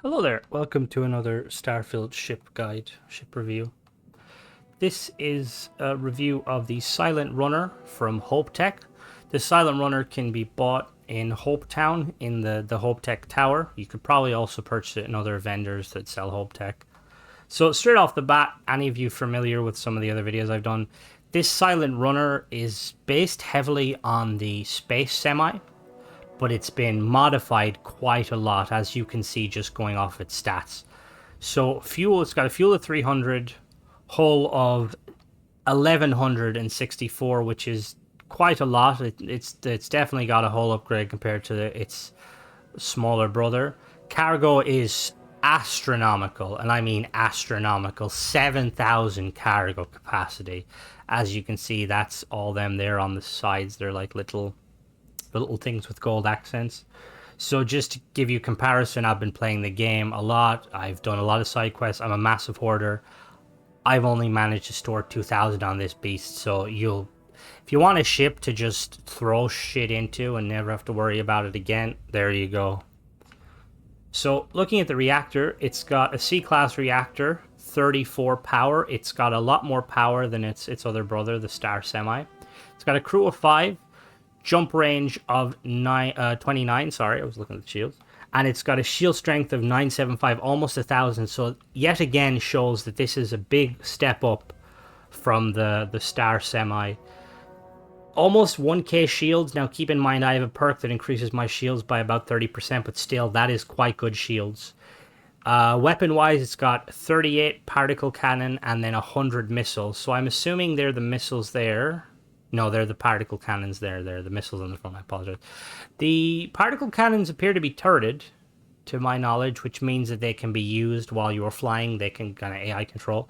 Hello there, welcome to another Starfield ship guide, ship review. This is a review of the Silent Runner from Hope Tech. The Silent Runner can be bought in Hope Town in the Hope Tech Tower. You could probably also purchase it in other vendors that sell Hope Tech. So straight off the bat, any of you familiar with some of the other videos I've done, this Silent Runner is based heavily on the Space Semi, but it's been modified quite a lot, as you can see just going off its stats. So fuel, it's got a fuel of 300, hull of 1164, which is quite a lot. It's definitely got a hull upgrade compared to its smaller brother. Cargo is astronomical, and I mean astronomical. 7,000 cargo capacity. As you can see, that's all them there on the sides. They're like little things with gold accents. So just to give you a comparison, I've been playing the game a lot. I've done a lot of side quests. I'm a massive hoarder. I've only managed to store 2,000 on this beast. So if you want a ship to just throw shit into and never have to worry about it again, there you go. So looking at the reactor, it's got a C-class reactor, 34 power. It's got a lot more power than its other brother, the Star Semi. It's got a crew of 5. Jump range of 29, sorry, I was looking at the shields. And it's got a shield strength of 975, almost 1,000. So yet again shows that this is a big step up from the Star Semi. Almost 1k shields. Now keep in mind I have a perk that increases my shields by about 30%, but still that is quite good shields. Weapon-wise, it's got 38 particle cannon and then 100 missiles. So I'm assuming they're the missiles there. No, they're the particle cannons there. They're the missiles on the front, I apologize. The particle cannons appear to be turreted, to my knowledge, which means that they can be used while you're flying. They can kind of AI control.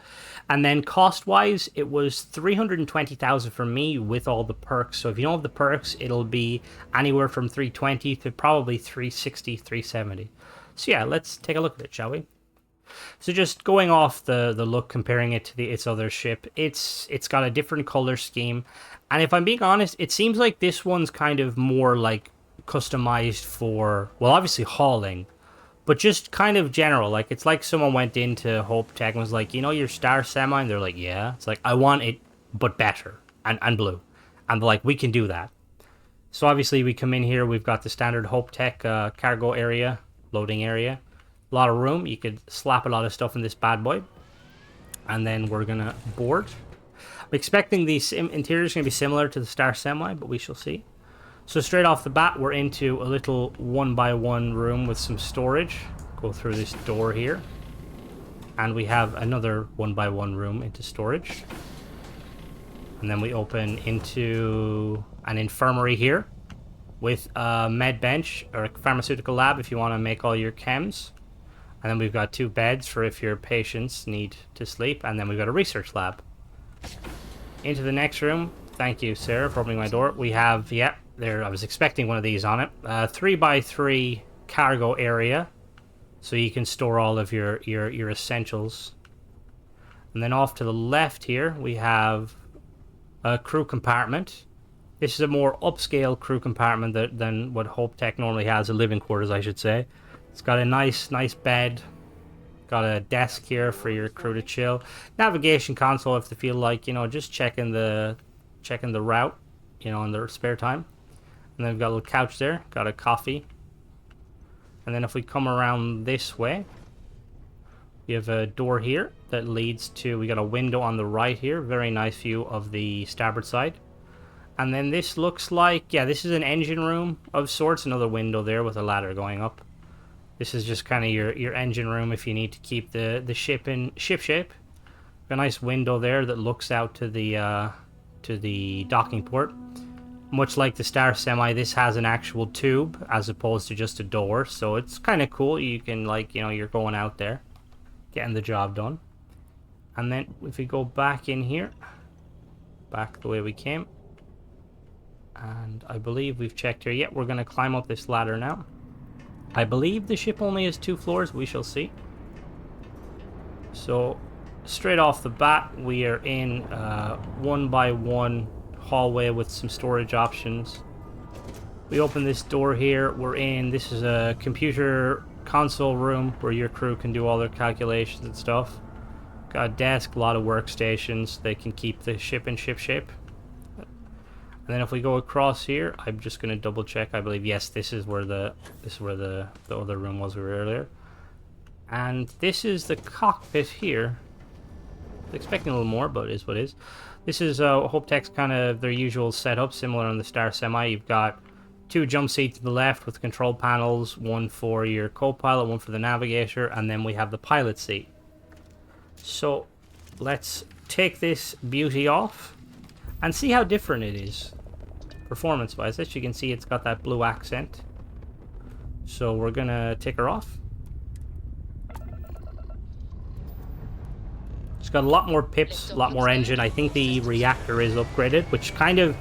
And then cost-wise, it was 320,000 for me with all the perks. So if you don't have the perks, it'll be anywhere from 320 to probably 360, 370. So yeah, let's take a look at it, shall we? So just going off the look, comparing it to its other ship, it's got a different color scheme. And if I'm being honest, it seems like this one's kind of more like customized for, well, obviously hauling, but just kind of general. Like, it's like someone went into Hope Tech and was like, you know, your Star Semi? And they're like, yeah. It's like, I want it, but better, and blue. And they're like, we can do that. So obviously we come in here, we've got the standard Hope Tech cargo area, loading area. A lot of room. You could slap a lot of stuff in this bad boy. And then we're going to board. I'm expecting the interior is going to be similar to the Star Semi, but we shall see. So straight off the bat, we're into a little 1x1 room with some storage. Go through this door here. And we have another 1x1 room into storage. And then we open into an infirmary here with a med bench or a pharmaceutical lab if you want to make all your chems. And then we've got 2 beds for if your patients need to sleep. And then we've got a research lab. Into the next room. Thank you, Sarah, for opening my door. We have, yeah, there. I was expecting one of these on it. 3x3 cargo area. So you can store all of your essentials. And then off to the left here, we have a crew compartment. This is a more upscale crew compartment than what Hope Tech normally has, a living quarters, I should say. It's got a nice bed. Got a desk here for your crew to chill. Navigation console if they feel like, you know, just checking the route, you know, in their spare time. And then we've got a little couch there. Got a coffee. And then if we come around this way, we have a door here that leads to, we got a window on the right here. Very nice view of the starboard side. And then this looks like, yeah, this is an engine room of sorts. Another window there with a ladder going up. This is just kind of your engine room if you need to keep the ship in ship shape. A nice window there that looks out to the docking port. Much like the Star Semi, this has an actual tube as opposed to just a door. So it's kind of cool. You can, like, you know, you're going out there, getting the job done. And then if we go back in here, back the way we came. And I believe we've checked here. Yeah, we're going to climb up this ladder now. I believe the ship only has 2 floors. We shall see. So, straight off the bat, we are in 1x1 hallway with some storage options. We open this door here. We're in. This is a computer console room where your crew can do all their calculations and stuff. Got a desk, a lot of workstations. They can keep the ship in ship shape. And then if we go across here, I'm just going to double check. I believe, yes, this is where the other room was we were earlier. And this is the cockpit here. I was expecting a little more, but it is what it is. This is HopeTech's kind of their usual setup, similar on the Star Semi. You've got 2 jump seats to the left with control panels, one for your co-pilot, one for the navigator, and then we have the pilot seat. So let's take this beauty off and see how different it is performance-wise. As you can see, it's got that blue accent. So we're gonna take her off. It's got a lot more pips, a lot more engine. I think the reactor is upgraded, which kind of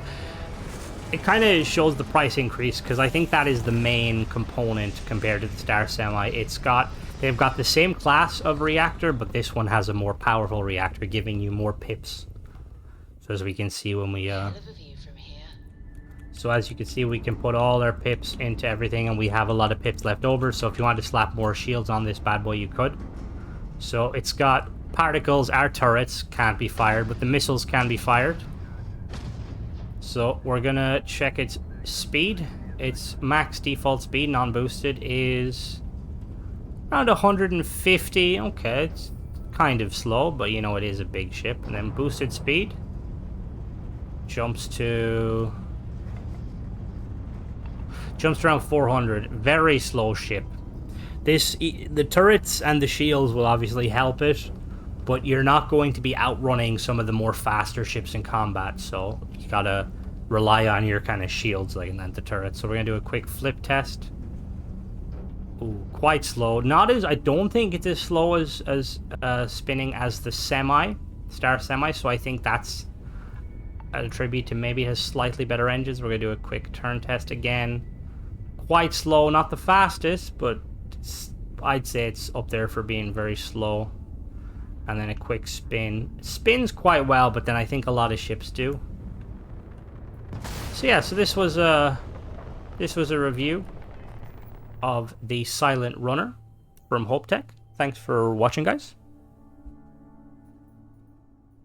shows the price increase, because I think that is the main component compared to the Star Semi. They've got the same class of reactor, but this one has a more powerful reactor, giving you more pips. So as we can see when we so as you can see, we can put all our pips into everything, and we have a lot of pips left over. So if you want to slap more shields on this bad boy, you could. So it's got particles. Our turrets can't be fired, but the missiles can be fired. So we're gonna check its speed. Its max default speed, non-boosted, is around 150. Okay, it's kind of slow, but you know, it is a big ship. And then boosted speed jumps around 400. Very slow ship. The turrets and the shields will obviously help it, but you're not going to be outrunning some of the more faster ships in combat, so you gotta rely on your kind of shields like and then the turrets. So we're gonna do a quick flip test. Ooh, quite slow. I don't think it's as slow as spinning as the Star Semi, so I think that's a tribute to maybe has slightly better engines. We're gonna do a quick turn test again. Quite slow, not the fastest, but I'd say it's up there for being very slow. And then a quick spin. It spins quite well, but then I think a lot of ships do. So yeah, so this was a review of the Silent Runner from HopeTech. Thanks for watching, guys.